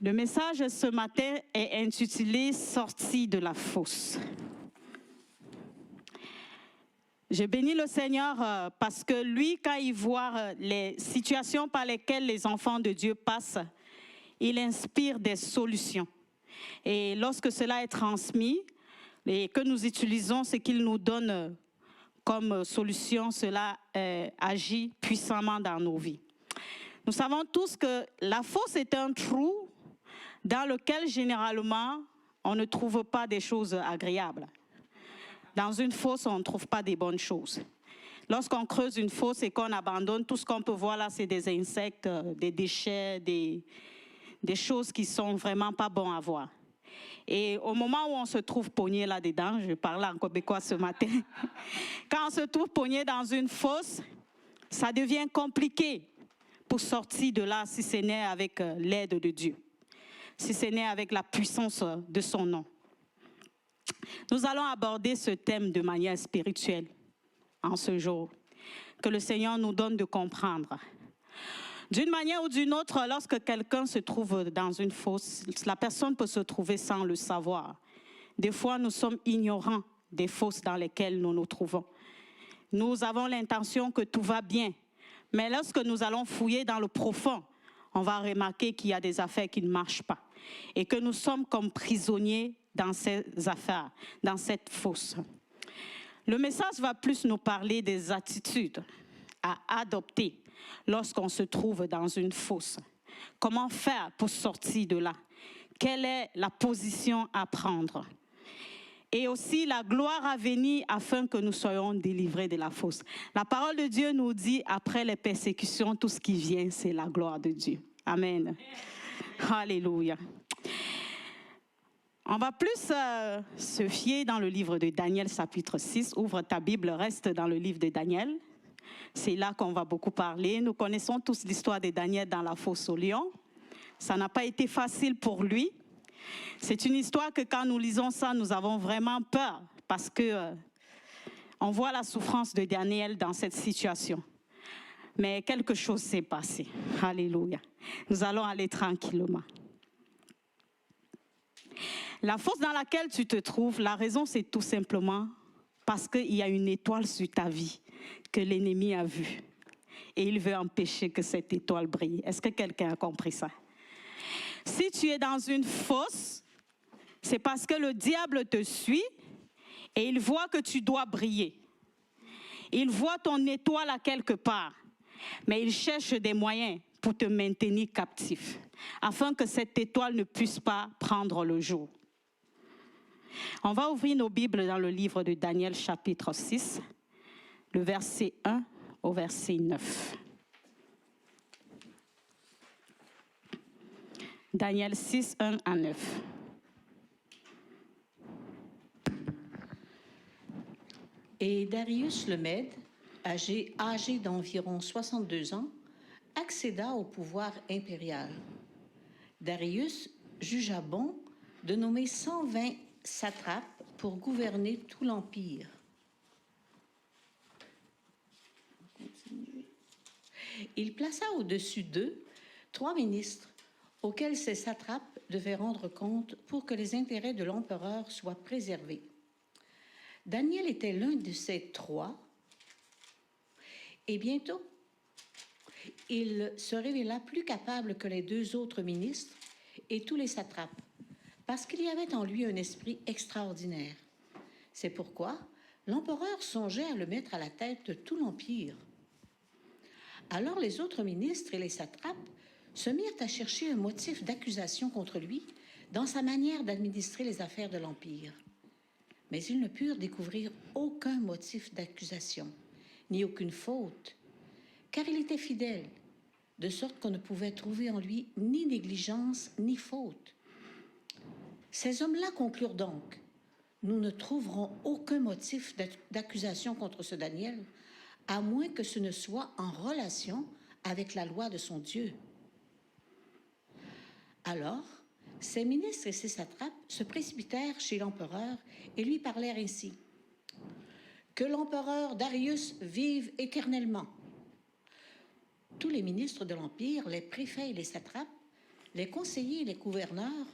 Le message ce matin est intitulé « Sortie de la fosse ». Je bénis le Seigneur parce que lui, quand il voit les situations par lesquelles les enfants de Dieu passent, il inspire des solutions. Et lorsque cela est transmis et que nous utilisons ce qu'il nous donne comme solution, cela agit puissamment dans nos vies. Nous savons tous que la fosse est un trou dans lequel généralement on ne trouve pas des choses agréables. Dans une fosse, on ne trouve pas des bonnes choses. Lorsqu'on creuse une fosse et qu'on abandonne, tout ce qu'on peut voir là, c'est des insectes, des déchets, des choses qui sont vraiment pas bonnes à voir. Et au moment où on se trouve pogné là-dedans, je parlais en québécois ce matin, quand on se trouve pogné dans une fosse, ça devient compliqué pour sortir de là si ce n'est avec l'aide de Dieu, si ce n'est avec la puissance de son nom. Nous allons aborder ce thème de manière spirituelle en ce jour, que le Seigneur nous donne de comprendre. D'une manière ou d'une autre, lorsque quelqu'un se trouve dans une fosse, la personne peut se trouver sans le savoir. Des fois, nous sommes ignorants des fosses dans lesquelles nous nous trouvons. Nous avons l'intention que tout va bien, mais lorsque nous allons fouiller dans le profond, on va remarquer qu'il y a des affaires qui ne marchent pas et que nous sommes comme prisonniers dans ces affaires, dans cette fosse. Le message va plus nous parler des attitudes à adopter lorsqu'on se trouve dans une fosse. Comment faire pour sortir de là? Quelle est la position à prendre? Et aussi la gloire à venir afin que nous soyons délivrés de la fosse. La parole de Dieu nous dit, après les persécutions, tout ce qui vient, c'est la gloire de Dieu. Amen. Alléluia. On va plus se fier dans le livre de Daniel, chapitre 6. Ouvre ta Bible, reste dans le livre de Daniel. C'est là qu'on va beaucoup parler. Nous connaissons tous l'histoire de Daniel dans la fosse au lion. Ça n'a pas été facile pour lui. C'est une histoire que quand nous lisons ça, nous avons vraiment peur parce que on voit la souffrance de Daniel dans cette situation. Mais quelque chose s'est passé. Alléluia. Nous allons aller tranquillement. La fosse dans laquelle tu te trouves, la raison c'est tout simplement parce qu'il y a une étoile sur ta vie que l'ennemi a vue. Et il veut empêcher que cette étoile brille. Est-ce que quelqu'un a compris ça? Si tu es dans une fosse, c'est parce que le diable te suit et il voit que tu dois briller. Il voit ton étoile à quelque part, mais il cherche des moyens pour te maintenir captif, afin que cette étoile ne puisse pas prendre le jour. On va ouvrir nos Bibles dans le livre de Daniel, chapitre 6, le verset 1 au verset 9. Daniel 6, 1 à 9. Et Darius le Mède, âgé d'environ 62 ans, accéda au pouvoir impérial. Darius jugea bon de nommer 120 satrapes pour gouverner tout l'Empire. Il plaça au-dessus d'eux 3 ministres auxquels ces satrapes devaient rendre compte pour que les intérêts de l'empereur soient préservés. Daniel était l'un de ces 3, et bientôt, il se révéla plus capable que les 2 autres ministres et tous les satrapes, parce qu'il y avait en lui un esprit extraordinaire. C'est pourquoi l'empereur songeait à le mettre à la tête de tout l'Empire. Alors les autres ministres et les satrapes se mirent à chercher un motif d'accusation contre lui dans sa manière d'administrer les affaires de l'Empire. Mais ils ne purent découvrir aucun motif d'accusation, ni aucune faute, car il était fidèle, de sorte qu'on ne pouvait trouver en lui ni négligence ni faute. Ces hommes-là conclurent donc, nous ne trouverons aucun motif d'accusation contre ce Daniel, à moins que ce ne soit en relation avec la loi de son Dieu. Alors, ces ministres et ces satrapes se précipitèrent chez l'empereur et lui parlèrent ainsi. « Que l'empereur Darius vive éternellement !» Tous les ministres de l'Empire, les préfets et les satrapes les conseillers et les gouverneurs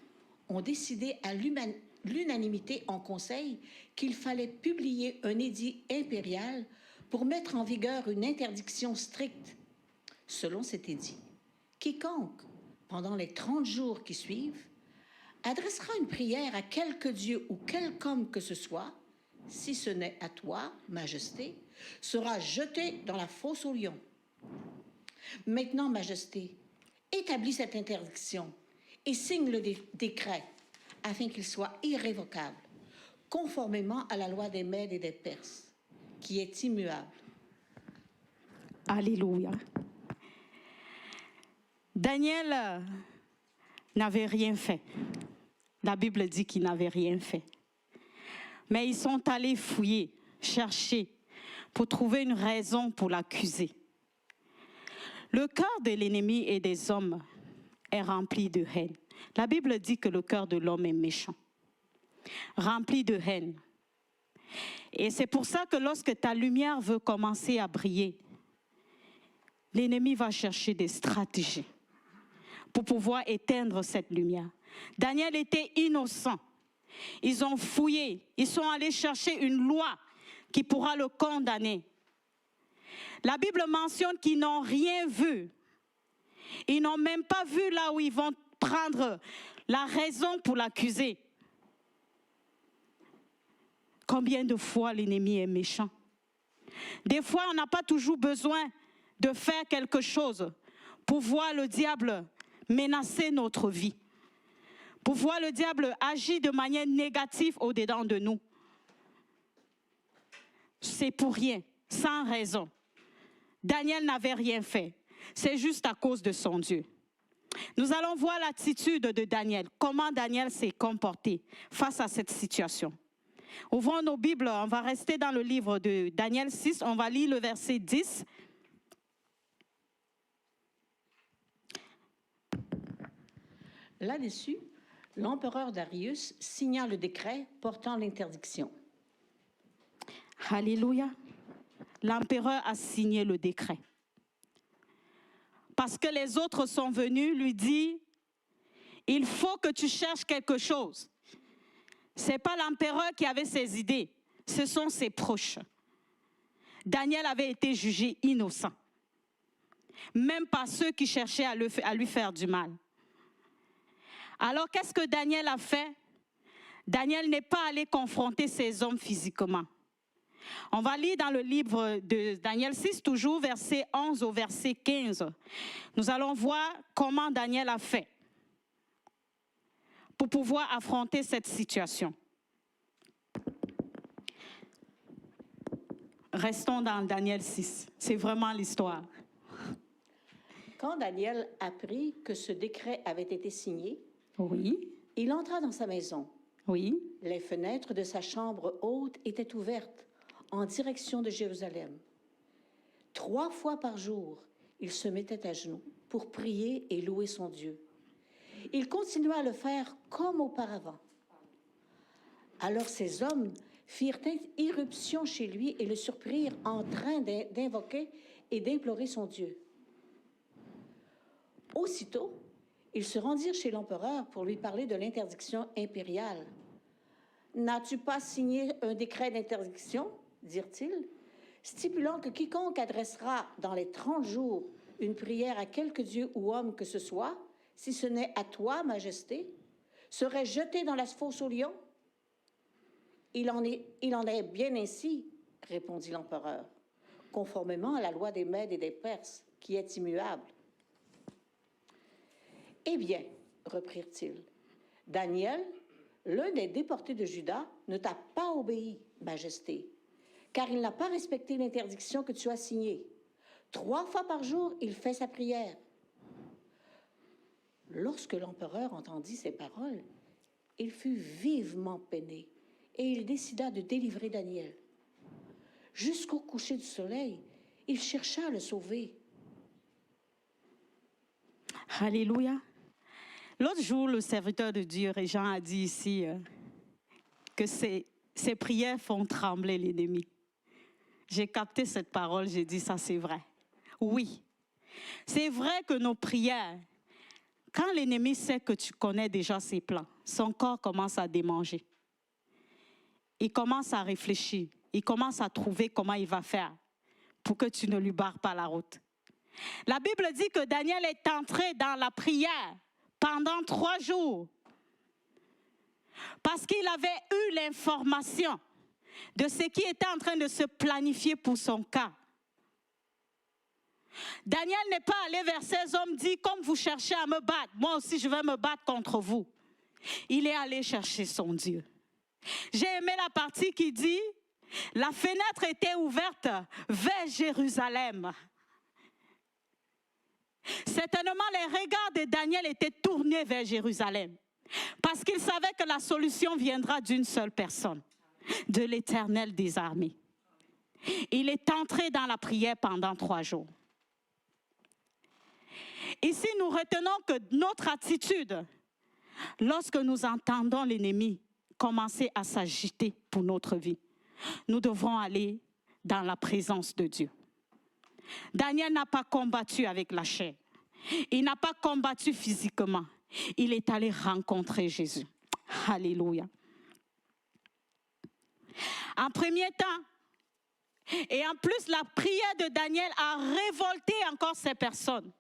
ont décidé à l'unanimité en conseil qu'il fallait publier un édit impérial pour mettre en vigueur une interdiction stricte. Selon cet édit, quiconque, pendant les 30 jours qui suivent, adressera une prière à quelque dieu ou quelque homme que ce soit, si ce n'est à toi, Majesté, sera jeté dans la fosse aux lions. Maintenant, Majesté, établis cette interdiction et signe le décret afin qu'il soit irrévocable, conformément à la loi des Mèdes et des Perses, qui est immuable. Alléluia. Daniel n'avait rien fait. La Bible dit qu'il n'avait rien fait. Mais ils sont allés fouiller, chercher, pour trouver une raison pour l'accuser. Le cœur de l'ennemi et des hommes est rempli de haine. La Bible dit que le cœur de l'homme est méchant, rempli de haine. Et c'est pour ça que lorsque ta lumière veut commencer à briller, l'ennemi va chercher des stratégies pour pouvoir éteindre cette lumière. Daniel était innocent. Ils ont fouillé, ils sont allés chercher une loi qui pourra le condamner. La Bible mentionne qu'ils n'ont rien vu. Ils n'ont même pas vu là où ils vont prendre la raison pour l'accuser. Combien de fois l'ennemi est méchant? Des fois, on n'a pas toujours besoin de faire quelque chose pour voir le diable menacer notre vie, pour voir le diable agir de manière négative au-dedans de nous. C'est pour rien, sans raison. Daniel n'avait rien fait. C'est juste à cause de son Dieu. Nous allons voir l'attitude de Daniel, comment Daniel s'est comporté face à cette situation. Ouvrons nos Bibles, on va rester dans le livre de Daniel 6, on va lire le verset 10. Là-dessus, l'empereur Darius signa le décret portant l'interdiction. Alléluia. L'empereur a signé le décret. Parce que les autres sont venus lui dire, il faut que tu cherches quelque chose. Ce n'est pas l'empereur qui avait ses idées, ce sont ses proches. Daniel avait été jugé innocent, même par ceux qui cherchaient à lui faire du mal. Alors qu'est-ce que Daniel a fait? Daniel n'est pas allé confronter ces hommes physiquement. On va lire dans le livre de Daniel 6, toujours verset 11 au verset 15. Nous allons voir comment Daniel a fait pour pouvoir affronter cette situation. Restons dans Daniel 6. C'est vraiment l'histoire. Quand Daniel apprit que ce décret avait été signé, oui, il entra dans sa maison. Oui. Les fenêtres de sa chambre haute étaient ouvertes en direction de Jérusalem. 3 fois par jour, il se mettait à genoux pour prier et louer son Dieu. Il continua à le faire comme auparavant. Alors ces hommes firent irruption chez lui et le surprirent en train d'invoquer et d'implorer son Dieu. Aussitôt, ils se rendirent chez l'empereur pour lui parler de l'interdiction impériale. « N'as-tu pas signé un décret d'interdiction ?» dirent-ils, stipulant que quiconque adressera dans les 30 jours une prière à quelque dieu ou homme que ce soit, si ce n'est à toi, Majesté, serait jeté dans la fosse aux lions? Il en est bien ainsi, répondit l'empereur, conformément à la loi des Mèdes et des Perses, qui est immuable. Eh bien, reprirent-ils, Daniel, l'un des déportés de Juda, ne t'a pas obéi, Majesté, car il n'a pas respecté l'interdiction que tu as signée. 3 fois par jour, il fait sa prière. Lorsque l'empereur entendit ces paroles, il fut vivement peiné et il décida de délivrer Daniel. Jusqu'au coucher du soleil, il chercha à le sauver. Alléluia. L'autre jour, le serviteur de Dieu, Régent, a dit ici que ces prières font trembler l'ennemi. J'ai capté cette parole, j'ai dit ça c'est vrai. Oui, c'est vrai que nos prières, Quand l'ennemi sait que tu connais déjà ses plans, son corps commence à démanger. Il commence à réfléchir. Il commence à trouver comment il va faire pour que tu ne lui barres pas la route. La Bible dit que Daniel est entré dans la prière pendant 3 jours parce qu'il avait eu l'information de ce qui était en train de se planifier pour son cas. Daniel n'est pas allé vers ces hommes, dit, comme vous cherchez à me battre, moi aussi je vais me battre contre vous. Il est allé chercher son Dieu. J'ai aimé la partie qui dit, la fenêtre était ouverte vers Jérusalem. Certainement, les regards de Daniel étaient tournés vers Jérusalem. Parce qu'il savait que la solution viendra d'une seule personne, de l'Éternel des armées. Il est entré dans la prière pendant 3 jours. Ici, nous retenons que notre attitude, lorsque nous entendons l'ennemi commencer à s'agiter pour notre vie, nous devrons aller dans la présence de Dieu. Daniel n'a pas combattu avec la chair. Il n'a pas combattu physiquement. Il est allé rencontrer Jésus. Alléluia. En premier temps, et en plus la prière de Daniel a révolté encore ces personnes.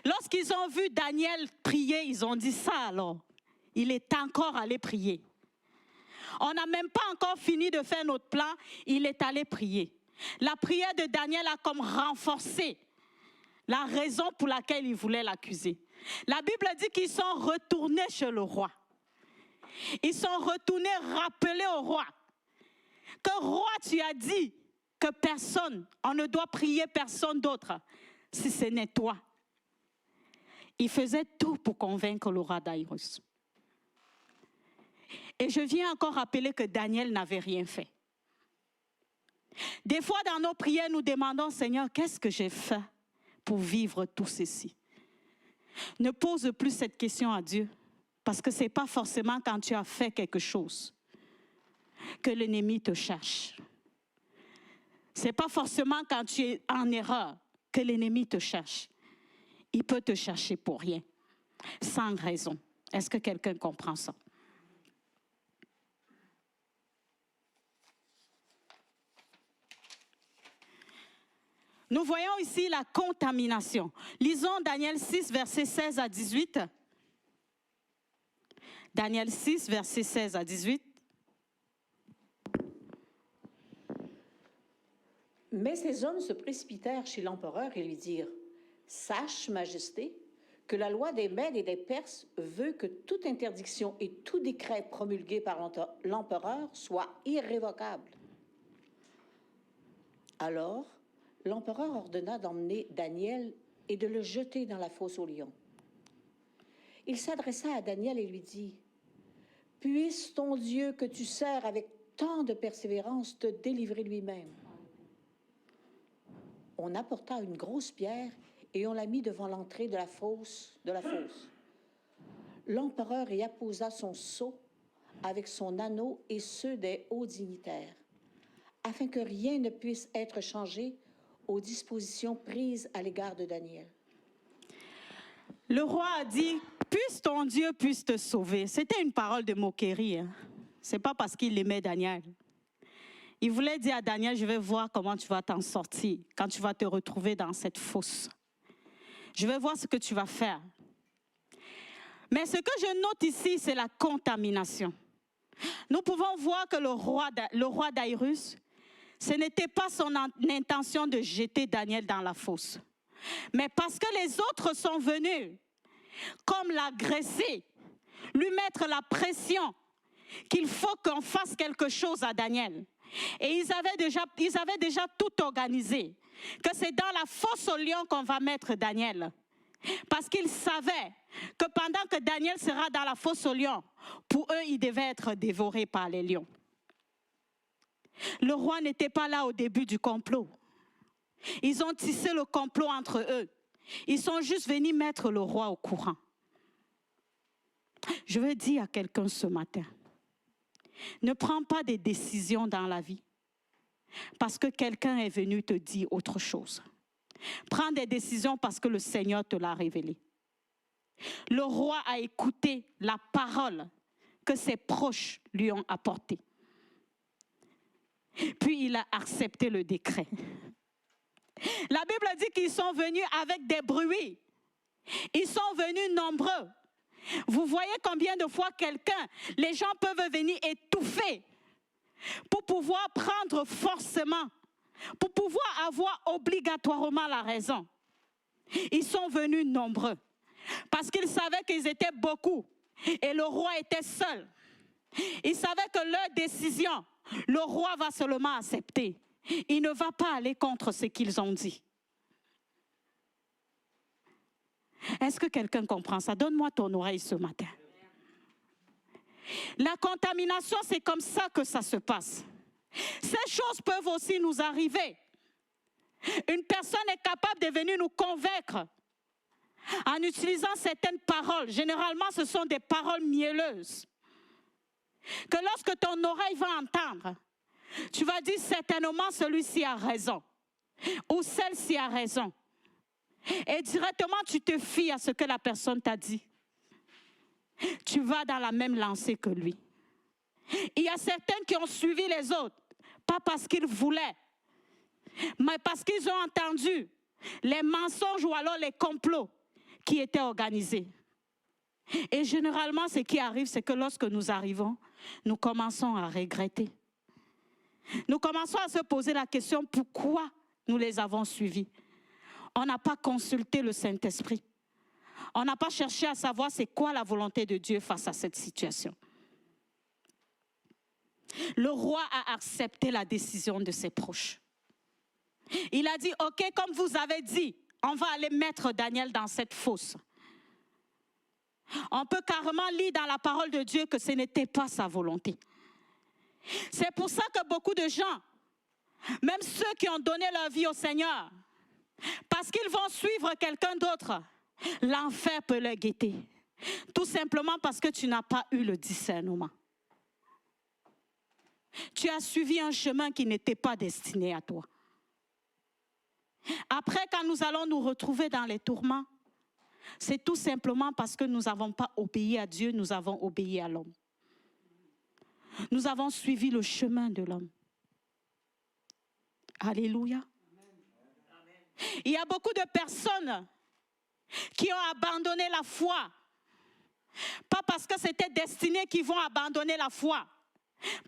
Lorsqu'ils ont vu Daniel prier, ils ont dit ça alors. Il est encore allé prier. On n'a même pas encore fini de faire notre plan, il est allé prier. La prière de Daniel a comme renforcé la raison pour laquelle il voulait l'accuser. La Bible dit qu'ils sont retournés chez le roi. Ils sont retournés rappeler au roi que roi, tu as dit que personne, on ne doit prier personne d'autre si ce n'est toi. Il faisait tout pour convaincre le roi Daïrus. Et je viens encore rappeler que Daniel n'avait rien fait. Des fois, dans nos prières, nous demandons, Seigneur, qu'est-ce que j'ai fait pour vivre tout ceci? Ne pose plus cette question à Dieu, parce que ce n'est pas forcément quand tu as fait quelque chose que l'ennemi te cherche. Ce n'est pas forcément quand tu es en erreur que l'ennemi te cherche. Il peut te chercher pour rien, sans raison. Est-ce que quelqu'un comprend ça? Nous voyons ici la contamination. Lisons Daniel 6, versets 16 à 18. Daniel 6, versets 16 à 18. Mais ces hommes se précipitèrent chez l'empereur et lui dirent, « Sache, Majesté, que la loi des Mèdes et des Perses veut que toute interdiction et tout décret promulgué par l'empereur soit irrévocable. » Alors, l'empereur ordonna d'emmener Daniel et de le jeter dans la fosse aux lions. Il s'adressa à Daniel et lui dit, « Puisse ton Dieu que tu sers avec tant de persévérance te délivrer lui-même. » On apporta une grosse pierre et on la mit devant l'entrée de la fosse. L'empereur y apposa son sceau avec son anneau et ceux des hauts dignitaires, afin que rien ne puisse être changé aux dispositions prises à l'égard de Daniel. Le roi a dit, puisse ton Dieu puisse te sauver. C'était une parole de moquerie. Hein. Ce n'est pas parce qu'il aimait Daniel. Il voulait dire à Daniel, je vais voir comment tu vas t'en sortir quand tu vas te retrouver dans cette fosse. Je vais voir ce que tu vas faire. Mais ce que je note ici, c'est la contamination. Nous pouvons voir que le roi Daïrus, ce n'était pas son intention de jeter Daniel dans la fosse. Mais parce que les autres sont venus, comme l'agresser, lui mettre la pression qu'il faut qu'on fasse quelque chose à Daniel. Et ils avaient déjà tout organisé, que c'est dans la fosse aux lions qu'on va mettre Daniel. Parce qu'ils savaient que pendant que Daniel sera dans la fosse aux lions, pour eux, il devait être dévoré par les lions. Le roi n'était pas là au début du complot. Ils ont tissé le complot entre eux. Ils sont juste venus mettre le roi au courant. Je veux dire à quelqu'un ce matin, ne prends pas des décisions dans la vie parce que quelqu'un est venu te dire autre chose. Prends des décisions parce que le Seigneur te l'a révélé. le roi a écouté la parole que ses proches lui ont apportée. Puis il a accepté le décret. La Bible dit qu'ils sont venus avec des bruits. Ils sont venus nombreux. Vous voyez combien de fois les gens peuvent venir étouffer pour pouvoir prendre forcément, pour pouvoir avoir obligatoirement la raison. Ils sont venus nombreux parce qu'ils savaient qu'ils étaient beaucoup et le roi était seul. Ils savaient que leur décision, le roi va seulement accepter. Il ne va pas aller contre ce qu'ils ont dit. Est-ce que quelqu'un comprend ça? Donne-moi ton oreille ce matin. La contamination, c'est comme ça que ça se passe. Ces choses peuvent aussi nous arriver. Une personne est capable de venir nous convaincre en utilisant certaines paroles. Généralement, ce sont des paroles mielleuses. Que lorsque ton oreille va entendre, tu vas dire certainement celui-ci a raison ou celle-ci a raison. Et directement, tu te fies à ce que la personne t'a dit. Tu vas dans la même lancée que lui. Il y a certains qui ont suivi les autres, pas parce qu'ils voulaient, mais parce qu'ils ont entendu les mensonges ou alors les complots qui étaient organisés. Et généralement, ce qui arrive, c'est que lorsque nous arrivons, nous commençons à regretter. Nous commençons à se poser la question, pourquoi nous les avons suivis? On n'a pas consulté le Saint-Esprit. On n'a pas cherché à savoir c'est quoi la volonté de Dieu face à cette situation. Le roi a accepté la décision de ses proches. Il a dit, ok, comme vous avez dit, on va aller mettre Daniel dans cette fosse. On peut carrément lire dans la parole de Dieu que ce n'était pas sa volonté. C'est pour ça que beaucoup de gens, même ceux qui ont donné leur vie au Seigneur, parce qu'ils vont suivre quelqu'un d'autre, l'enfer peut leur guetter. Tout simplement parce que tu n'as pas eu le discernement. Tu as suivi un chemin qui n'était pas destiné à toi. Après, quand nous allons nous retrouver dans les tourments, c'est tout simplement parce que nous n'avons pas obéi à Dieu, nous avons obéi à l'homme. Nous avons suivi le chemin de l'homme. Alléluia. Il y a beaucoup de personnes qui ont abandonné la foi. Pas parce que c'était destiné qu'ils vont abandonner la foi.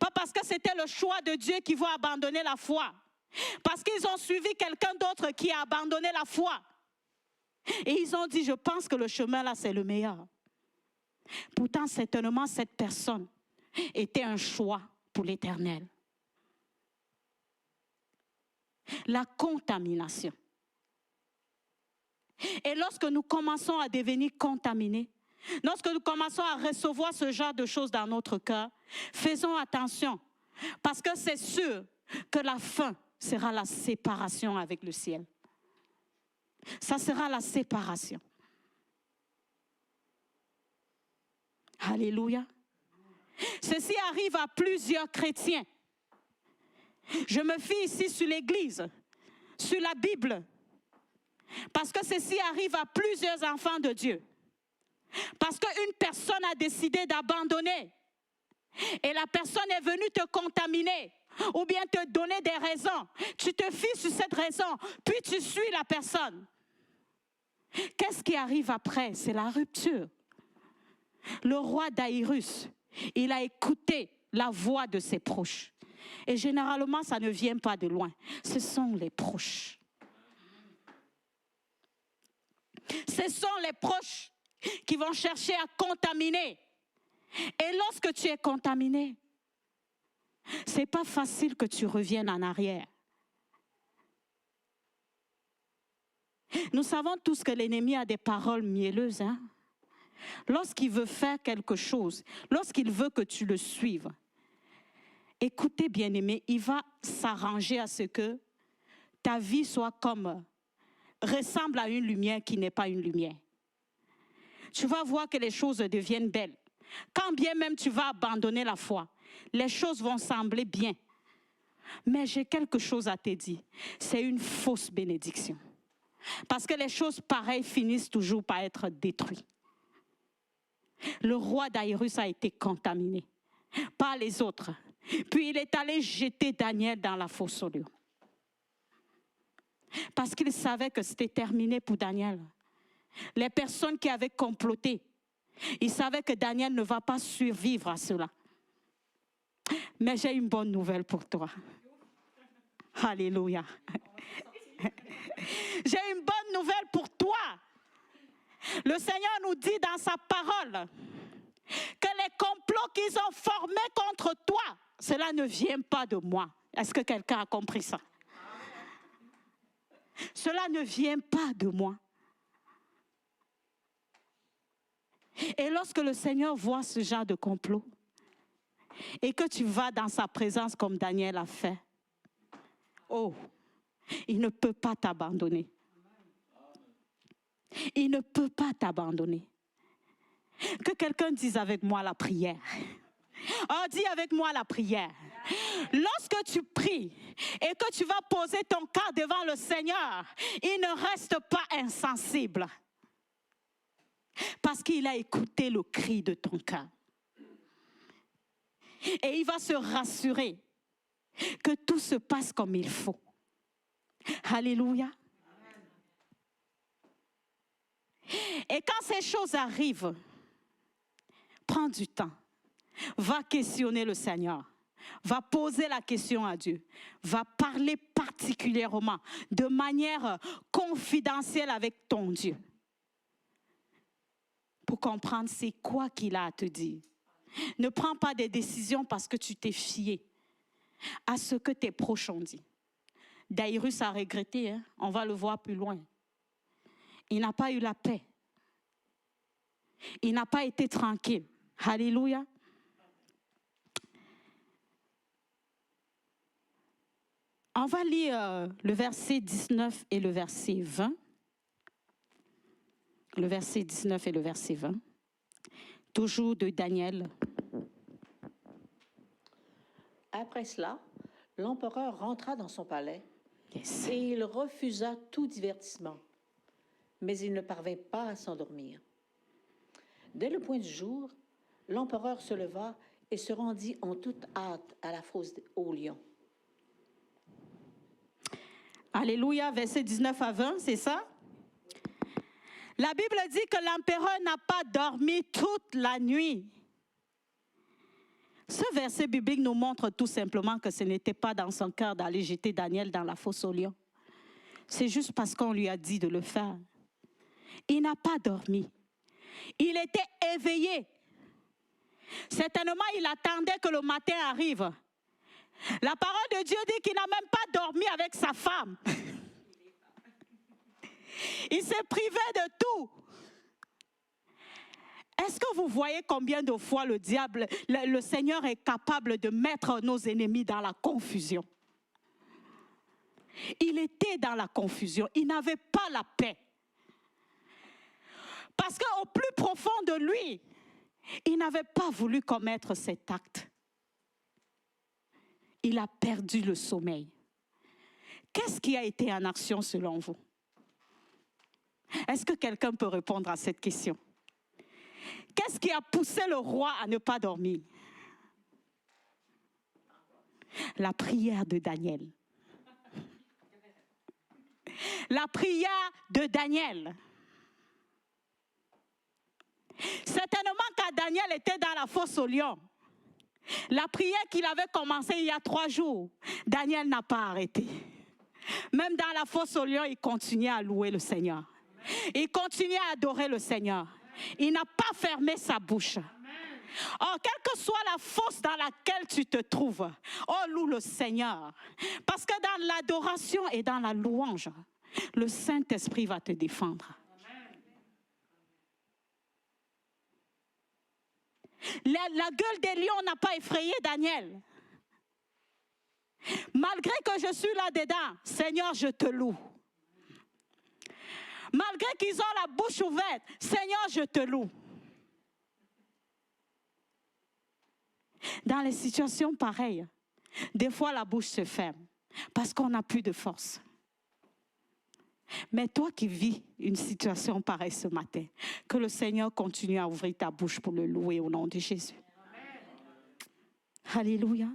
Pas parce que c'était le choix de Dieu qu'ils vont abandonner la foi. Parce qu'ils ont suivi quelqu'un d'autre qui a abandonné la foi. Et ils ont dit, je pense que le chemin là, c'est le meilleur. Pourtant, certainement, cette personne était un choix pour l'Éternel. La contamination. Et lorsque nous commençons à devenir contaminés, lorsque nous commençons à recevoir ce genre de choses dans notre cœur, faisons attention. Parce que c'est sûr que la fin sera la séparation avec le ciel. Ça sera la séparation. Alléluia. Ceci arrive à plusieurs chrétiens. Je me fie ici sur l'Église, sur la Bible. Parce que ceci arrive à plusieurs enfants de Dieu. Parce qu'une personne a décidé d'abandonner. Et la personne est venue te contaminer. Ou bien te donner des raisons. Tu te fies sur cette raison. Puis tu suis la personne. Qu'est-ce qui arrive après? C'est la rupture. Le roi Daïrus, il a écouté la voix de ses proches. Et généralement, ça ne vient pas de loin. Ce sont les proches. Ce sont les proches qui vont chercher à contaminer. Et lorsque tu es contaminé, ce n'est pas facile que tu reviennes en arrière. Nous savons tous que l'ennemi a des paroles mielleuses. Lorsqu'il veut faire quelque chose, lorsqu'il veut que tu le suives, écoutez bien-aimé, il va s'arranger à ce que ta vie soit ressemble à une lumière qui n'est pas une lumière. Tu vas voir que les choses deviennent belles. Quand bien même tu vas abandonner la foi, les choses vont sembler bien. Mais j'ai quelque chose à te dire. C'est une fausse bénédiction. Parce que les choses pareilles finissent toujours par être détruites. Le roi d'Aïrus a été contaminé par les autres. Puis il est allé jeter Daniel dans la fosse aux lions. Parce qu'il savait que c'était terminé pour Daniel. Les personnes qui avaient comploté, ils savaient que Daniel ne va pas survivre à cela. Mais j'ai une bonne nouvelle pour toi. Alléluia. J'ai une bonne nouvelle pour toi. Le Seigneur nous dit dans sa parole que les complots qu'ils ont formés contre toi, cela ne vient pas de moi. Est-ce que quelqu'un a compris ça? Cela ne vient pas de moi. Et lorsque le Seigneur voit ce genre de complot et que tu vas dans sa présence comme Daniel a fait, oh, il ne peut pas t'abandonner. Il ne peut pas t'abandonner. Que quelqu'un dise avec moi la prière. Oh, dis avec moi la prière. Lorsque tu pries et que tu vas poser ton cas devant le Seigneur, il ne reste pas insensible. Parce qu'il a écouté le cri de ton cœur. Et il va se rassurer que tout se passe comme il faut. Alléluia. Et quand ces choses arrivent, prends du temps. Va questionner le Seigneur. Va poser la question à Dieu. Va parler particulièrement, de manière confidentielle avec ton Dieu. Pour comprendre c'est quoi qu'il a à te dire. Ne prends pas des décisions parce que tu t'es fié à ce que tes proches ont dit. Daïrus a regretté, hein? On va le voir plus loin. Il n'a pas eu la paix. Il n'a pas été tranquille. Alléluia. On va lire le verset 19 et le verset 20. Le verset 19 et le verset 20. Toujours de Daniel. Après cela, l'empereur rentra dans son palais Yes. et il refusa tout divertissement. Mais il ne parvint pas à s'endormir. Dès le point du jour, l'empereur se leva et se rendit en toute hâte à la fosse aux lions. Alléluia, verset 19 à 20, c'est ça? La Bible dit que l'empereur n'a pas dormi toute la nuit. Ce verset biblique nous montre tout simplement que ce n'était pas dans son cœur d'aller jeter Daniel dans la fosse aux lions. C'est juste parce qu'on lui a dit de le faire. Il n'a pas dormi. Il était éveillé. Certainement, il attendait que le matin arrive. La parole de Dieu dit qu'il n'a même pas dormi avec sa femme. Il s'est privé de tout. Est-ce que vous voyez combien de fois le diable, le Seigneur est capable de mettre nos ennemis dans la confusion? Il était dans la confusion. Il n'avait pas la paix. Parce qu'au plus profond de lui, il n'avait pas voulu commettre cet acte. Il a perdu le sommeil. Qu'est-ce qui a été en action selon vous? Est-ce que quelqu'un peut répondre à cette question? Qu'est-ce qui a poussé le roi à ne pas dormir? La prière de Daniel. La prière de Daniel. Certainement quand Daniel était dans la fosse aux lions, la prière qu'il avait commencée il y a 3 jours, Daniel n'a pas arrêté. Même dans la fosse aux lions, il continuait à louer le Seigneur. Il continuait à adorer le Seigneur. Il n'a pas fermé sa bouche. Oh, quelle que soit la fosse dans laquelle tu te trouves, oh, loue le Seigneur. Parce que dans l'adoration et dans la louange, le Saint-Esprit va te défendre. La gueule des lions n'a pas effrayé Daniel. Malgré que je suis là-dedans, Seigneur, je te loue. Malgré qu'ils ont la bouche ouverte, Seigneur, je te loue. Dans les situations pareilles, des fois la bouche se ferme parce qu'on n'a plus de force. Mais toi qui vis une situation pareille ce matin, que le Seigneur continue à ouvrir ta bouche pour le louer au nom de Jésus. Amen. Alléluia.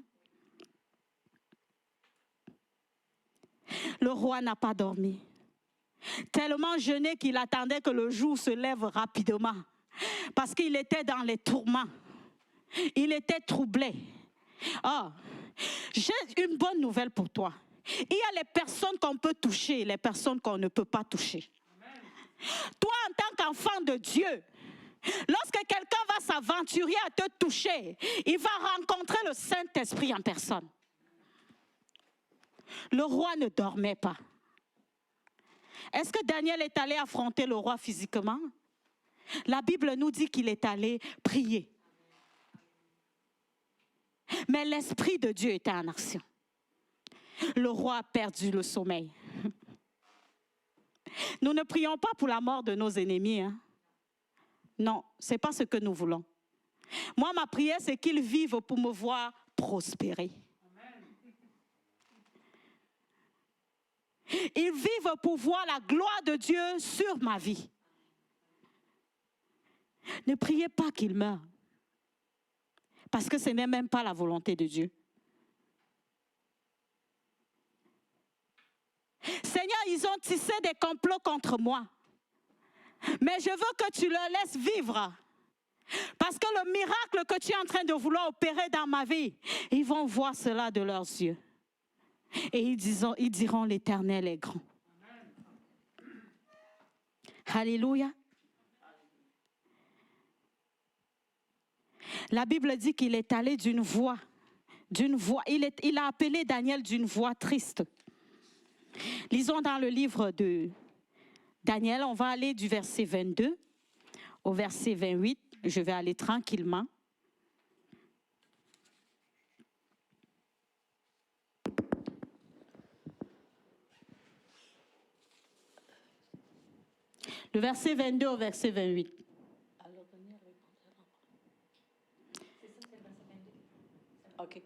Le roi n'a pas dormi. Tellement jeûné qu'il attendait que le jour se lève rapidement. Parce qu'il était dans les tourments. Il était troublé. Oh, j'ai une bonne nouvelle pour toi. Il y a les personnes qu'on peut toucher et les personnes qu'on ne peut pas toucher. Amen. Toi, en tant qu'enfant de Dieu, lorsque quelqu'un va s'aventurer à te toucher, il va rencontrer le Saint-Esprit en personne. Le roi ne dormait pas. Est-ce que Daniel est allé affronter le roi physiquement? La Bible nous dit qu'il est allé prier. Mais l'Esprit de Dieu était en action. Le roi a perdu le sommeil. Nous ne prions pas pour la mort de nos ennemis. Hein? Non, ce n'est pas ce que nous voulons. Moi, ma prière, c'est qu'ils vivent pour me voir prospérer. Ils vivent pour voir la gloire de Dieu sur ma vie. Ne priez pas qu'ils meurent. Parce que ce n'est même pas la volonté de Dieu. Seigneur, ils ont tissé des complots contre moi. Mais je veux que tu leur laisses vivre. Parce que le miracle que tu es en train de vouloir opérer dans ma vie, ils vont voir cela de leurs yeux. Et ils diront, l'Éternel est grand. Alléluia. La Bible dit qu'il est allé d'une voix. Il a appelé Daniel d'une voix triste. Lisons dans le livre de Daniel, on va aller du verset 22 au verset 28. Je vais aller tranquillement. Le verset 22 au verset 28. Okay.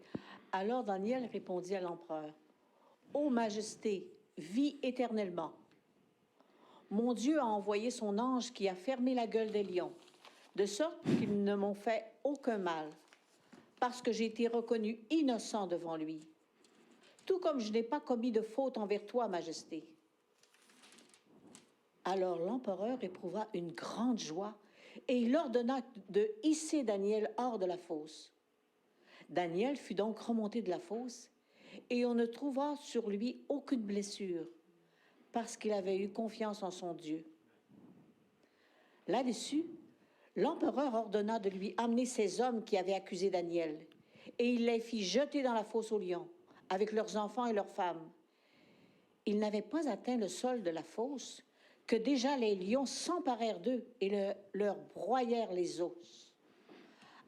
Alors Daniel répondit à l'empereur, « Ô Majesté, vis éternellement. Mon Dieu a envoyé son ange qui a fermé la gueule des lions, de sorte qu'ils ne m'ont fait aucun mal, parce que j'ai été reconnu innocent devant lui, tout comme je n'ai pas commis de faute envers toi, Majesté. » Alors l'empereur éprouva une grande joie et il ordonna de hisser Daniel hors de la fosse. Daniel fut donc remonté de la fosse et on ne trouva sur lui aucune blessure parce qu'il avait eu confiance en son Dieu. Là-dessus, l'empereur ordonna de lui amener ses hommes qui avaient accusé Daniel et il les fit jeter dans la fosse aux lions avec leurs enfants et leurs femmes. Ils n'avaient pas atteint le sol de la fosse que déjà les lions s'emparèrent d'eux et leur broyèrent les os.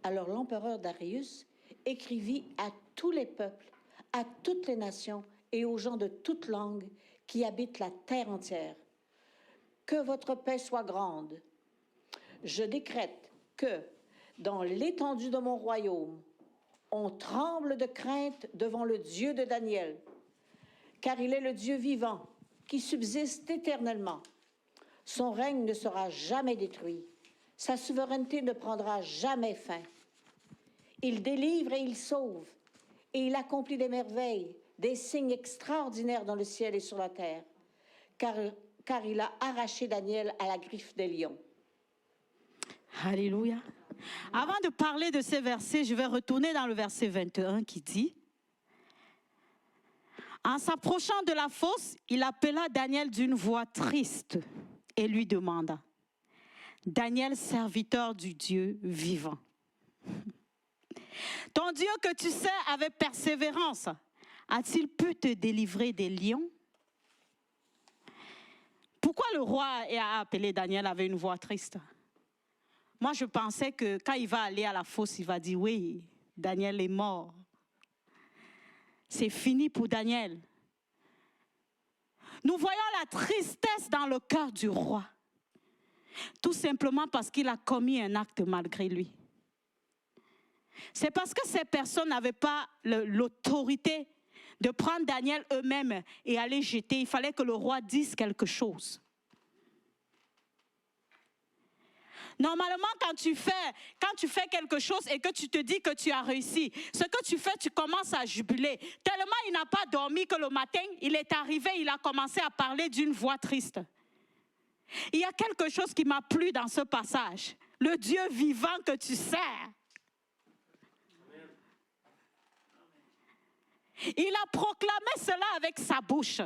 Alors l'empereur Darius écrivit à tous les peuples, à toutes les nations et aux gens de toute langue qui habitent la terre entière. Que votre paix soit grande. Je décrète que, dans l'étendue de mon royaume, on tremble de crainte devant le Dieu de Daniel, car il est le Dieu vivant qui subsiste éternellement. Son règne ne sera jamais détruit. Sa souveraineté ne prendra jamais fin. Il délivre et il sauve, et il accomplit des merveilles, des signes extraordinaires dans le ciel et sur la terre, car il a arraché Daniel à la griffe des lions. Alléluia. Avant de parler de ces versets, je vais retourner dans le verset 21 qui dit: en s'approchant de la fosse, il appela Daniel d'une voix triste et lui demanda: Daniel, serviteur du Dieu vivant, ton Dieu que tu sers avec persévérance, a-t-il pu te délivrer des lions? Pourquoi le roi a appelé Daniel avec une voix triste? Moi, je pensais que quand il va aller à la fosse, il va dire: oui, Daniel est mort. C'est fini pour Daniel. Nous voyons la tristesse dans le cœur du roi. Tout simplement parce qu'il a commis un acte malgré lui. C'est parce que ces personnes n'avaient pas l'autorité de prendre Daniel eux-mêmes et aller jeter. Il fallait que le roi dise quelque chose. Normalement, quand tu fais quelque chose et que tu te dis que tu as réussi, ce que tu fais, tu commences à jubiler. Tellement il n'a pas dormi que le matin, il est arrivé, il a commencé à parler d'une voix triste. Il y a quelque chose qui m'a plu dans ce passage. Le Dieu vivant que tu sers. Il a proclamé cela avec sa bouche.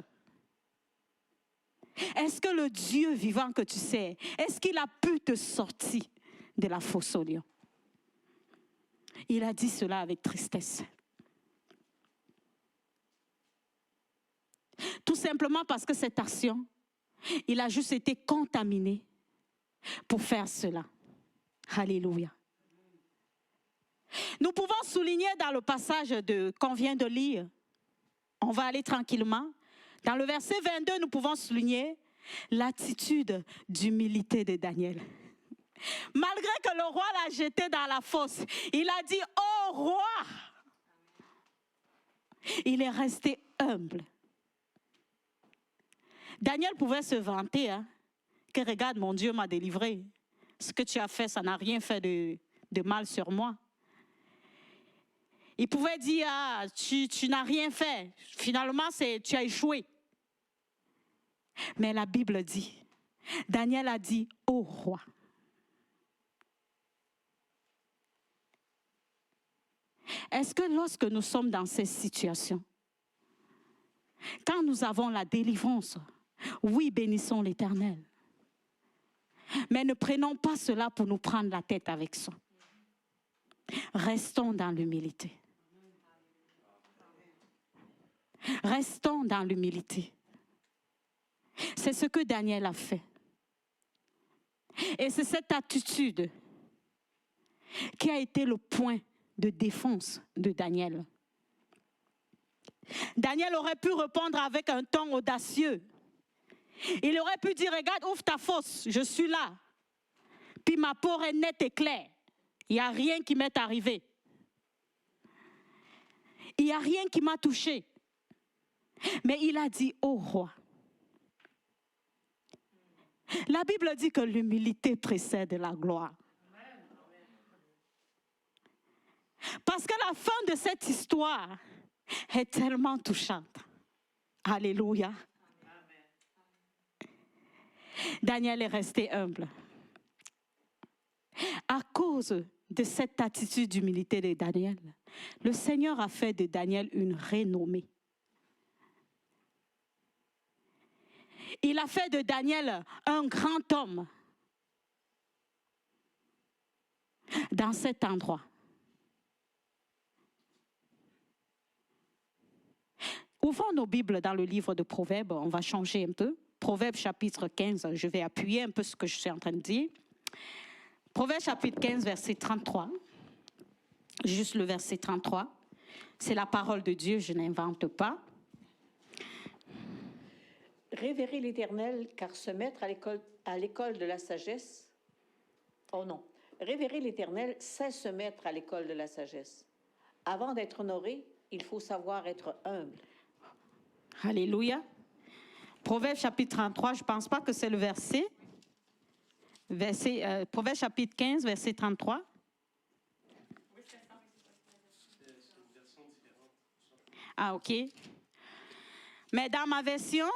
Est-ce que le Dieu vivant que tu sais, est-ce qu'il a pu te sortir de la fosse aux lions? Il a dit cela avec tristesse. Tout simplement parce que cette action, il a juste été contaminé pour faire cela. Alléluia. Nous pouvons souligner dans le passage qu'on vient de lire, on va aller tranquillement. Dans le verset 22, nous pouvons souligner l'attitude d'humilité de Daniel. Malgré que le roi l'a jeté dans la fosse, il a dit « Ô roi !» Il est resté humble. Daniel pouvait se vanter, que regarde, mon Dieu m'a délivré. Ce que tu as fait, ça n'a rien fait de mal sur moi. Il pouvait dire, tu n'as rien fait. Finalement, tu as échoué. Mais la Bible dit, Daniel a dit, ô roi. Est-ce que lorsque nous sommes dans ces situations, quand nous avons la délivrance, oui, bénissons l'Éternel. Mais ne prenons pas cela pour nous prendre la tête avec ça. Restons dans l'humilité. Restons dans l'humilité. C'est ce que Daniel a fait. Et c'est cette attitude qui a été le point de défense de Daniel. Daniel aurait pu répondre avec un ton audacieux. Il aurait pu dire, regarde, ouvre ta fosse, je suis là. Puis ma peau est nette et claire. Il n'y a rien qui m'est arrivé. Il n'y a rien qui m'a touché. Mais il a dit, ô roi. La Bible dit que l'humilité précède la gloire. Parce que la fin de cette histoire est tellement touchante. Alléluia. Daniel est resté humble. À cause de cette attitude d'humilité de Daniel, le Seigneur a fait de Daniel une renommée. Il a fait de Daniel un grand homme dans cet endroit. Ouvrons nos Bibles dans le livre de Proverbes, on va changer un peu. Proverbes chapitre 15, je vais appuyer un peu ce que je suis en train de dire. Proverbes chapitre 15, verset 33. Juste le verset 33. C'est la parole de Dieu, je n'invente pas. Révérer l'Éternel, car se mettre à l'école de la sagesse... Oh non. Révérer l'Éternel, c'est se mettre à l'école de la sagesse. Avant d'être honoré, il faut savoir être humble. Alléluia. Proverbe chapitre 33, je ne pense pas que c'est le verset. Proverbe chapitre 15, verset 33. Ah, ok. Mais dans ma version,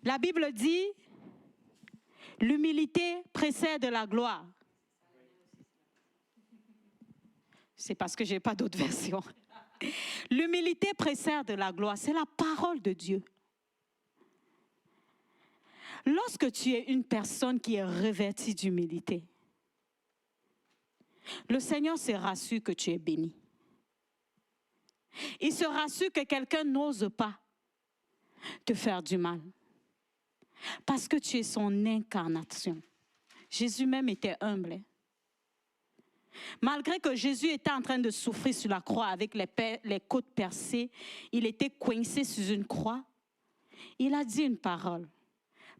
la Bible dit, l'humilité précède la gloire. C'est parce que je n'ai pas d'autre version. L'humilité précède la gloire, c'est la parole de Dieu. Lorsque tu es une personne qui est revêtie d'humilité, le Seigneur se rassure que tu es béni. Il se rassure que quelqu'un n'ose pas te faire du mal. Parce que tu es son incarnation. Jésus même était humble. Malgré que Jésus était en train de souffrir sur la croix avec les côtes percées, il était coincé sur une croix. Il a dit une parole.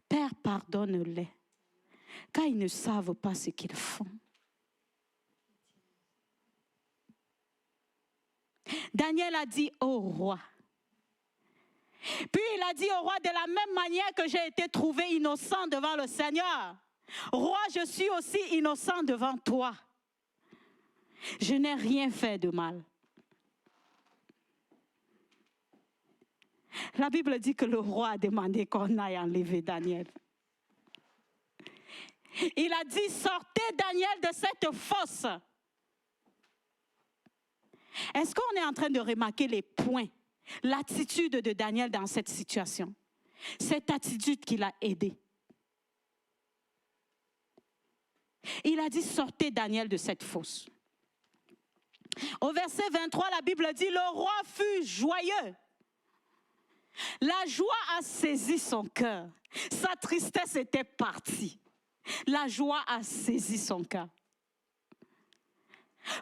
Père, pardonne-les, car ils ne savent pas ce qu'ils font. Daniel a dit au roi. Puis il a dit au roi, de la même manière que j'ai été trouvé innocent devant le Seigneur, roi, je suis aussi innocent devant toi. Je n'ai rien fait de mal. La Bible dit que le roi a demandé qu'on aille enlever Daniel. Il a dit, sortez Daniel de cette fosse. Est-ce qu'on est en train de remarquer les points, l'attitude de Daniel dans cette situation? Cette attitude qui l'a aidé. Il a dit, sortez Daniel de cette fosse. Au verset 23, la Bible dit, le roi fut joyeux. La joie a saisi son cœur. Sa tristesse était partie. La joie a saisi son cœur.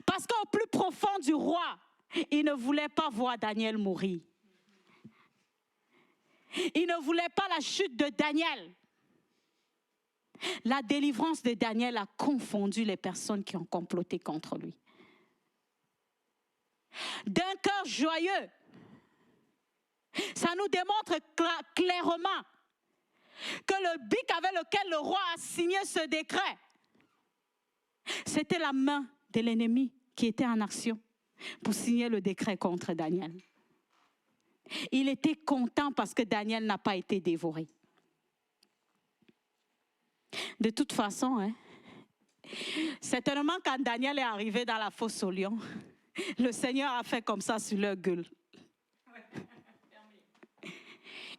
Parce qu'au plus profond du roi, il ne voulait pas voir Daniel mourir. Il ne voulait pas la chute de Daniel. La délivrance de Daniel a confondu les personnes qui ont comploté contre lui. D'un cœur joyeux, ça nous démontre clairement que le bic avec lequel le roi a signé ce décret, c'était la main de l'ennemi qui était en action pour signer le décret contre Daniel. Il était content parce que Daniel n'a pas été dévoré. De toute façon, certainement quand Daniel est arrivé dans la fosse aux lions, le Seigneur a fait comme ça sur leur gueule.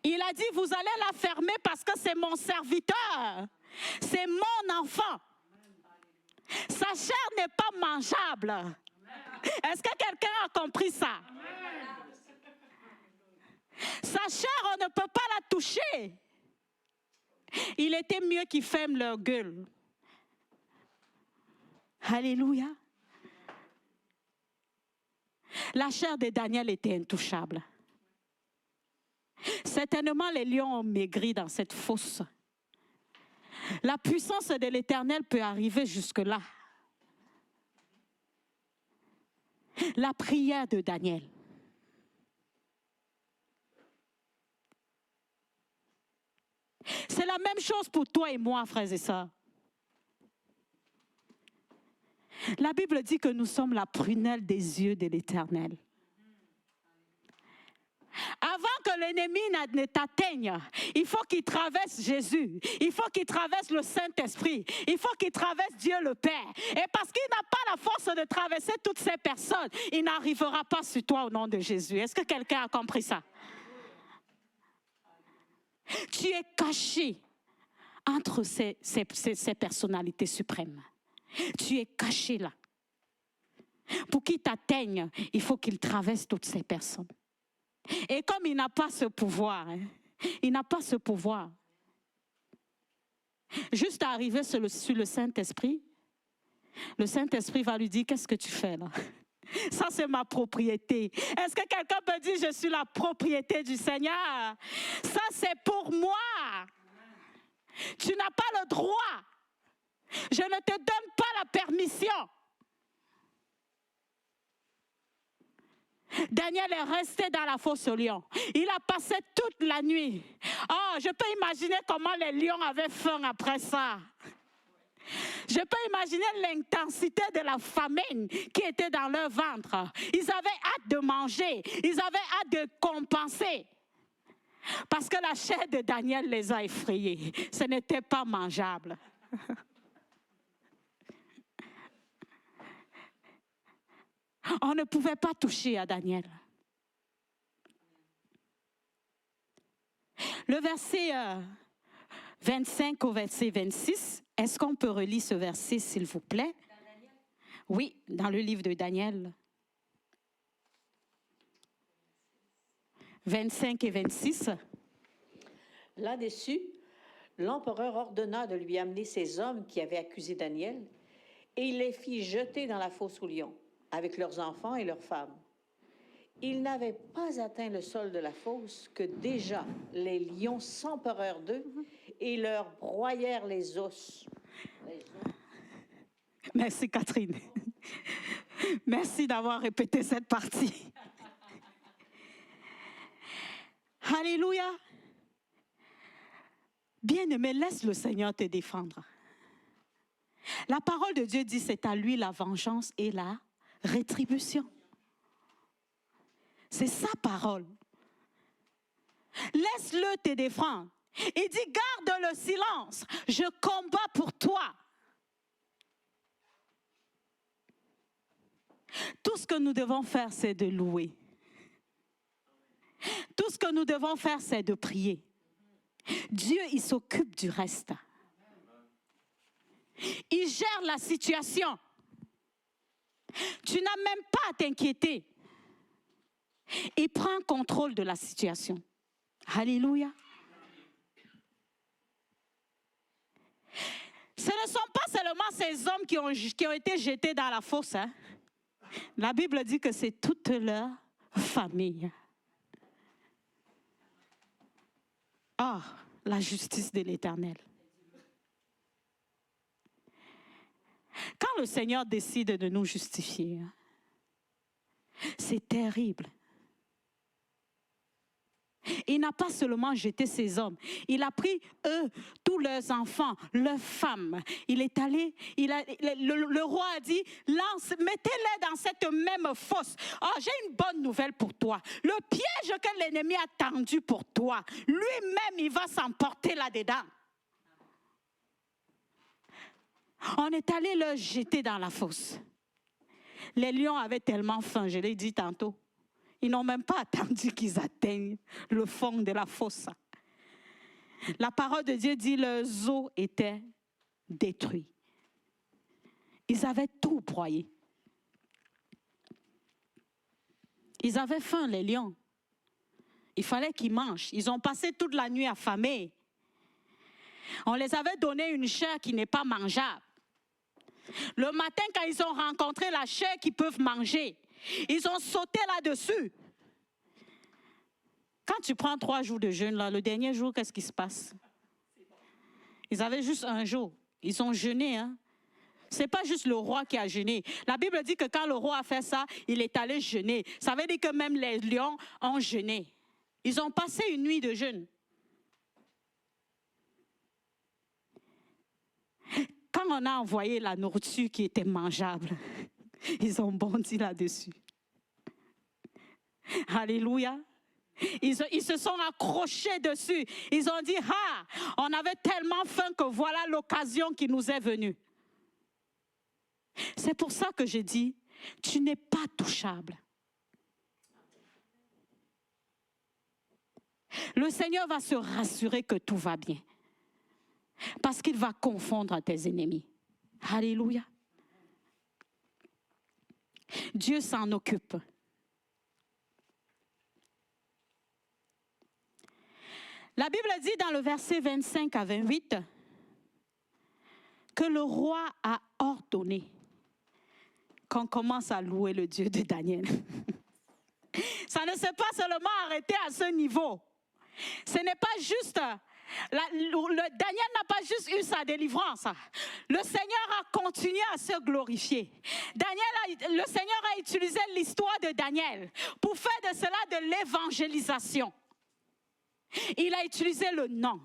Il a dit, vous allez la fermer parce que c'est mon serviteur, c'est mon enfant. Sa chair n'est pas mangeable. Est-ce que quelqu'un a compris ça? Sa chair, on ne peut pas la toucher. Il était mieux qu'ils ferment leur gueule. Alléluia. La chair de Daniel était intouchable. Certainement, les lions ont maigri dans cette fosse. La puissance de l'Éternel peut arriver jusque-là. La prière de Daniel. C'est la même chose pour toi et moi, frères et sœurs. La Bible dit que nous sommes la prunelle des yeux de l'Éternel. Avant que l'ennemi ne t'atteigne, il faut qu'il traverse Jésus. Il faut qu'il traverse le Saint-Esprit. Il faut qu'il traverse Dieu le Père. Et parce qu'il n'a pas la force de traverser toutes ces personnes, il n'arrivera pas sur toi au nom de Jésus. Est-ce que quelqu'un a compris ça? Tu es caché entre ces personnalités suprêmes. Tu es caché là. Pour qu'il t'atteigne, il faut qu'il traverse toutes ces personnes. Et comme il n'a pas ce pouvoir, il n'a pas ce pouvoir. Juste arriver sur le Saint-Esprit, le Saint-Esprit va lui dire, qu'est-ce que tu fais là? Ça, c'est ma propriété. Est-ce que quelqu'un peut dire, je suis la propriété du Seigneur? Ça, c'est pour moi. Tu n'as pas le droit. Je ne te donne pas la permission. Daniel est resté dans la fosse aux lions. Il a passé toute la nuit. Oh, je peux imaginer comment les lions avaient faim après ça. Je peux imaginer l'intensité de la famine qui était dans leur ventre. Ils avaient hâte de manger. Ils avaient hâte de compenser. Parce que la chair de Daniel les a effrayés. Ce n'était pas mangeable. On ne pouvait pas toucher à Daniel. Le verset 25 au verset 26, est-ce qu'on peut relire ce verset, s'il vous plaît? Oui, dans le livre de Daniel. 25 et 26. Là-dessus, l'empereur ordonna de lui amener ces hommes qui avaient accusé Daniel, et il les fit jeter dans la fosse aux lions, avec leurs enfants et leurs femmes. Ils n'avaient pas atteint le sol de la fosse que déjà les lions s'emparèrent d'eux et leur broyèrent les os. Merci Catherine. Merci d'avoir répété cette partie. Alléluia. Bien-aimé, laisse le Seigneur te défendre. La parole de Dieu dit, c'est à lui la vengeance et la rétribution. C'est sa parole. Laisse-le te défendre. Il dit, garde le silence. Je combats pour toi. Tout ce que nous devons faire, c'est de louer. Tout ce que nous devons faire, c'est de prier. Dieu, il s'occupe du reste. Il gère la situation. Tu n'as même pas à t'inquiéter. Il prend contrôle de la situation. Alléluia. Ce ne sont pas seulement ces hommes qui ont été jetés dans la fosse. Hein. La Bible dit que c'est toute leur famille. Ah, la justice de l'Éternel. Quand le Seigneur décide de nous justifier, c'est terrible. Il n'a pas seulement jeté ces hommes, il a pris eux, tous leurs enfants, leurs femmes. Il est allé, le roi a dit, mettez-les dans cette même fosse. Oh, j'ai une bonne nouvelle pour toi. Le piège que l'ennemi a tendu pour toi, lui-même, il va s'emporter là-dedans. On est allé le jeter dans la fosse. Les lions avaient tellement faim, je l'ai dit tantôt. Ils n'ont même pas attendu qu'ils atteignent le fond de la fosse. La parole de Dieu dit que leurs os étaient détruits. Ils avaient tout broyé. Ils avaient faim, les lions. Il fallait qu'ils mangent. Ils ont passé toute la nuit affamés. On les avait donné une chair qui n'est pas mangeable. Le matin, quand ils ont rencontré la chair qu'ils peuvent manger, ils ont sauté là-dessus. Quand tu prends 3 jours de jeûne, là, le dernier jour, qu'est-ce qui se passe? Ils avaient juste un jour. Ils ont jeûné. Hein? Ce n'est pas juste le roi qui a jeûné. La Bible dit que quand le roi a fait ça, il est allé jeûner. Ça veut dire que même les lions ont jeûné. Ils ont passé une nuit de jeûne. Quand on a envoyé la nourriture qui était mangeable, ils ont bondi là-dessus. Alléluia. Ils se sont accrochés dessus. Ils ont dit, ah, on avait tellement faim que voilà l'occasion qui nous est venue. C'est pour ça que je dis, tu n'es pas touchable. Le Seigneur va se rassurer que tout va bien. Parce qu'il va confondre tes ennemis. Alléluia. Dieu s'en occupe. La Bible dit dans le verset 25 à 28 que le roi a ordonné qu'on commence à louer le Dieu de Daniel. Ça ne s'est pas seulement arrêté à ce niveau. Ce n'est pas juste... Daniel n'a pas juste eu sa délivrance. Le Seigneur a continué à se glorifier. Le Seigneur a utilisé l'histoire de Daniel pour faire de cela de l'évangélisation. Il a utilisé le nom.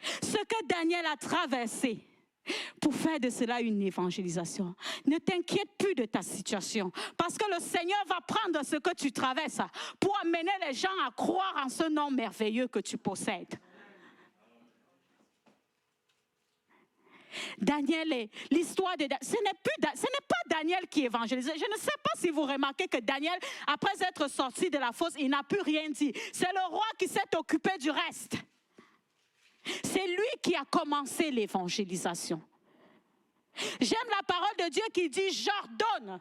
Ce que Daniel a traversé pour faire de cela une évangélisation. Ne t'inquiète plus de ta situation parce que le Seigneur va prendre ce que tu traverses pour amener les gens à croire en ce nom merveilleux que tu possèdes. Daniel est l'histoire de Daniel. Ce n'est pas Daniel qui évangélise. Je ne sais pas si vous remarquez que Daniel, après être sorti de la fosse, il n'a plus rien dit. C'est le roi qui s'est occupé du reste. C'est lui qui a commencé l'évangélisation. J'aime la parole de Dieu qui dit « j'ordonne ».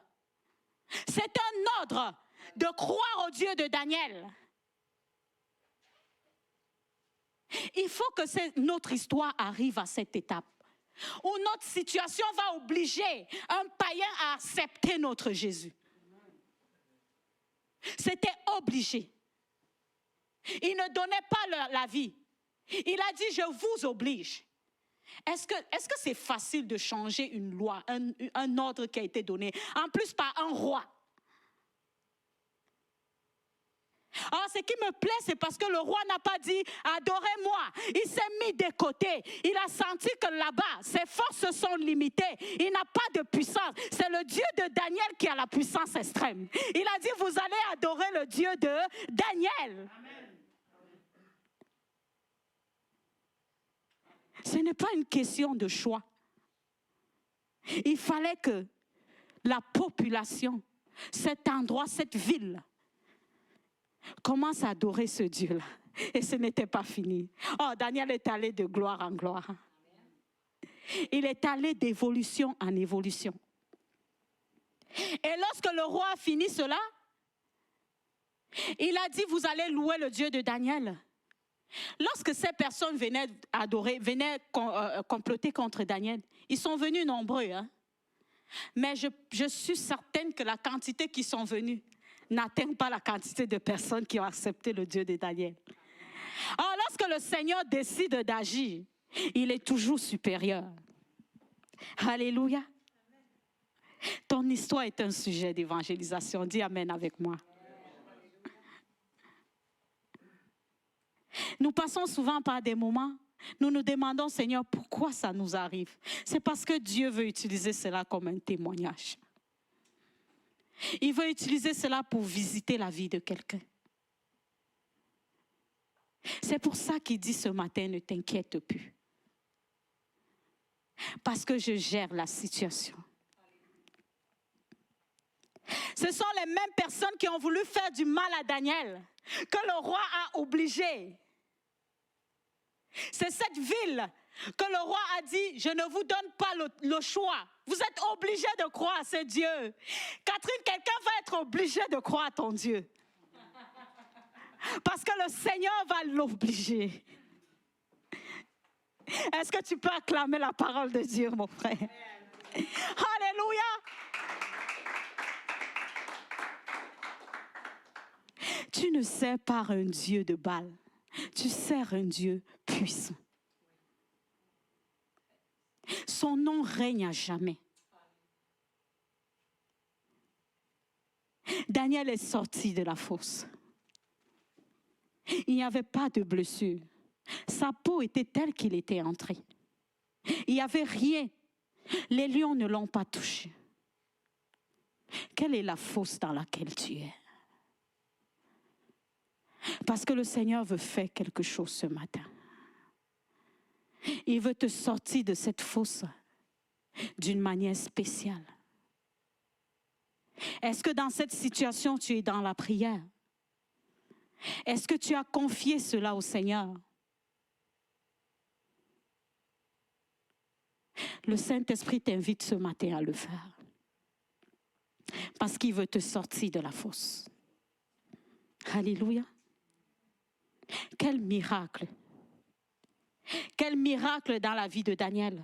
C'est un ordre de croire au Dieu de Daniel. Il faut que notre histoire arrive à cette étape où notre situation va obliger un païen à accepter notre Jésus. C'était obligé. Il ne donnait pas la vie. Il a dit, je vous oblige. Est-ce que c'est facile de changer une loi, un ordre qui a été donné, en plus par un roi? Alors, ce qui me plaît, c'est parce que le roi n'a pas dit « adorez-moi ». Il s'est mis de côté. Il a senti que là-bas, ses forces sont limitées. Il n'a pas de puissance. C'est le Dieu de Daniel qui a la puissance extrême. Il a dit « vous allez adorer le Dieu de Daniel ». Ce n'est pas une question de choix. Il fallait que la population, cet endroit, cette ville, commence à adorer ce Dieu-là. Et ce n'était pas fini. Oh, Daniel est allé de gloire en gloire. Il est allé d'évolution en évolution. Et lorsque le roi a fini cela, il a dit, vous allez louer le Dieu de Daniel. Lorsque ces personnes venaient adorer, venaient comploter contre Daniel, ils sont venus nombreux. Hein? Mais je suis certaine que la quantité qui sont venus n'atteint pas la quantité de personnes qui ont accepté le Dieu de Daniel. Alors, lorsque le Seigneur décide d'agir, il est toujours supérieur. Alléluia. Ton histoire est un sujet d'évangélisation. Dis Amen avec moi. Nous passons souvent par des moments, nous nous demandons, Seigneur, pourquoi ça nous arrive? C'est parce que Dieu veut utiliser cela comme un témoignage. Il veut utiliser cela pour visiter la vie de quelqu'un. C'est pour ça qu'il dit ce matin, ne t'inquiète plus. Parce que je gère la situation. Ce sont les mêmes personnes qui ont voulu faire du mal à Daniel, que le roi a obligé. C'est cette ville que le roi a dit, je ne vous donne pas le choix. Vous êtes obligés de croire à ce Dieu. Catherine, quelqu'un va être obligé de croire à ton Dieu. Parce que le Seigneur va l'obliger. Est-ce que tu peux acclamer la parole de Dieu, mon frère? Alléluia! Tu ne sers pas un Dieu de Baal. Tu sers un Dieu puissant. Son nom règne à jamais. Daniel est sorti de la fosse. Il n'y avait pas de blessure. Sa peau était telle qu'il était entré. Il n'y avait rien. Les lions ne l'ont pas touché. Quelle est la fosse dans laquelle tu es? Parce que le Seigneur veut faire quelque chose ce matin. Il veut te sortir de cette fosse d'une manière spéciale. Est-ce que dans cette situation, tu es dans la prière? Est-ce que tu as confié cela au Seigneur? Le Saint-Esprit t'invite ce matin à le faire. Parce qu'il veut te sortir de la fosse. Alléluia. Quel miracle! Quel miracle dans la vie de Daniel!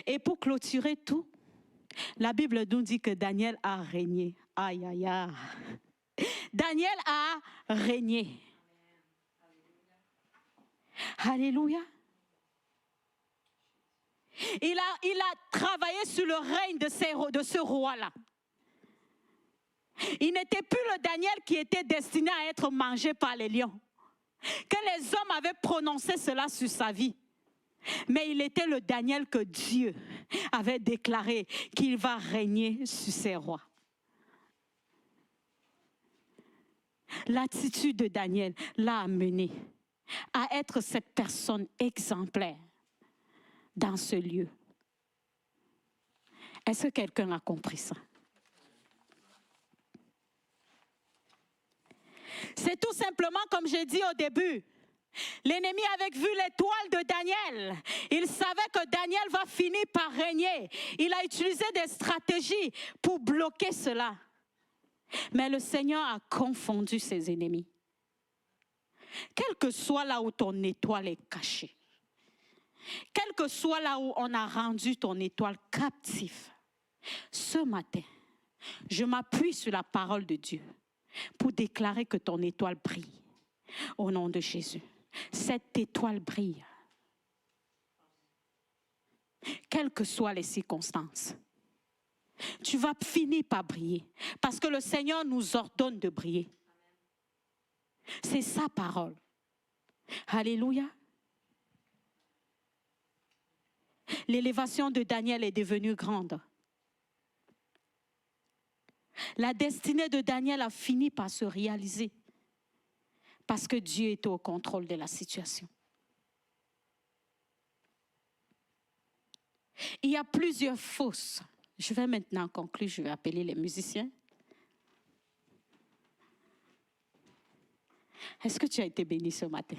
Et pour clôturer tout, la Bible nous dit que Daniel a régné. Aïe, aïe, aïe. Daniel a régné. Alléluia. Il a travaillé sur le règne de ce roi-là. Il n'était plus le Daniel qui était destiné à être mangé par les lions. Que les hommes avaient prononcé cela sur sa vie. Mais il était le Daniel que Dieu avait déclaré qu'il va régner sur ses rois. L'attitude de Daniel l'a amené à être cette personne exemplaire dans ce lieu. Est-ce que quelqu'un a compris ça? C'est tout simplement comme j'ai dit au début. L'ennemi avait vu l'étoile de Daniel. Il savait que Daniel va finir par régner. Il a utilisé des stratégies pour bloquer cela. Mais le Seigneur a confondu ses ennemis. Quel que soit là où ton étoile est cachée, quel que soit là où on a rendu ton étoile captive, ce matin, je m'appuie sur la parole de Dieu pour déclarer que ton étoile brille au nom de Jésus. Cette étoile brille. Quelles que soient les circonstances, tu vas finir par briller parce que le Seigneur nous ordonne de briller. C'est sa parole. Alléluia. L'élévation de Daniel est devenue grande. La destinée de Daniel a fini par se réaliser parce que Dieu était au contrôle de la situation. Il y a plusieurs fausses. Je vais maintenant conclure, je vais appeler les musiciens. Est-ce que tu as été béni ce matin?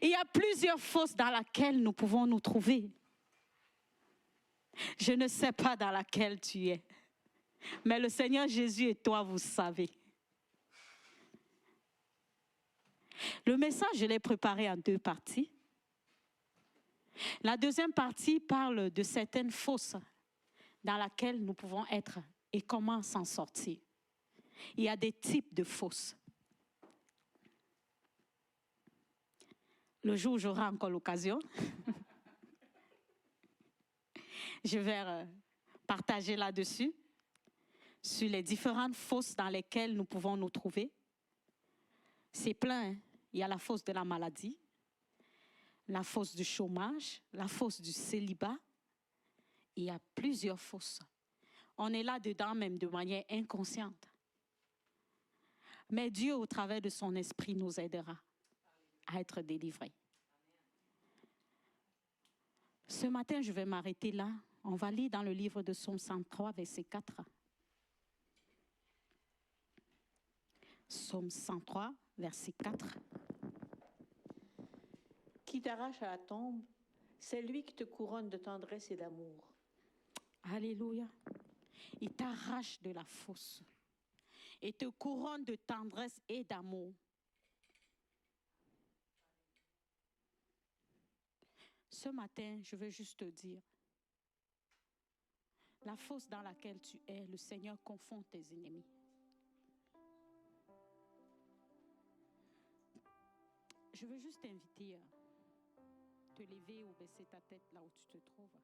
Il y a plusieurs fosses dans lesquelles nous pouvons nous trouver. Je ne sais pas dans laquelle tu es, mais le Seigneur Jésus et toi, vous savez. Le message, je l'ai préparé en 2 parties. La deuxième partie parle de certaines fosses dans lesquelles nous pouvons être et comment s'en sortir. Il y a des types de fosses. Le jour où j'aurai encore l'occasion, je vais partager là-dessus, sur les différentes fosses dans lesquelles nous pouvons nous trouver. C'est plein, hein? Il y a la fosse de la maladie, la fosse du chômage, la fosse du célibat. Il y a plusieurs fosses. On est là-dedans même de manière inconsciente. Mais Dieu, au travers de son esprit, nous aidera à être délivrés. Ce matin, je vais m'arrêter là. On va lire dans le livre de Psaume 103, verset 4. Psaume 103, verset 4. Qui t'arrache à la tombe, c'est lui qui te couronne de tendresse et d'amour. Alléluia. Il t'arrache de la fosse et te couronne de tendresse et d'amour. Ce matin, je veux juste te dire, la fosse dans laquelle tu es, le Seigneur confond tes ennemis. Je veux juste t'inviter à te lever ou baisser ta tête là où tu te trouves.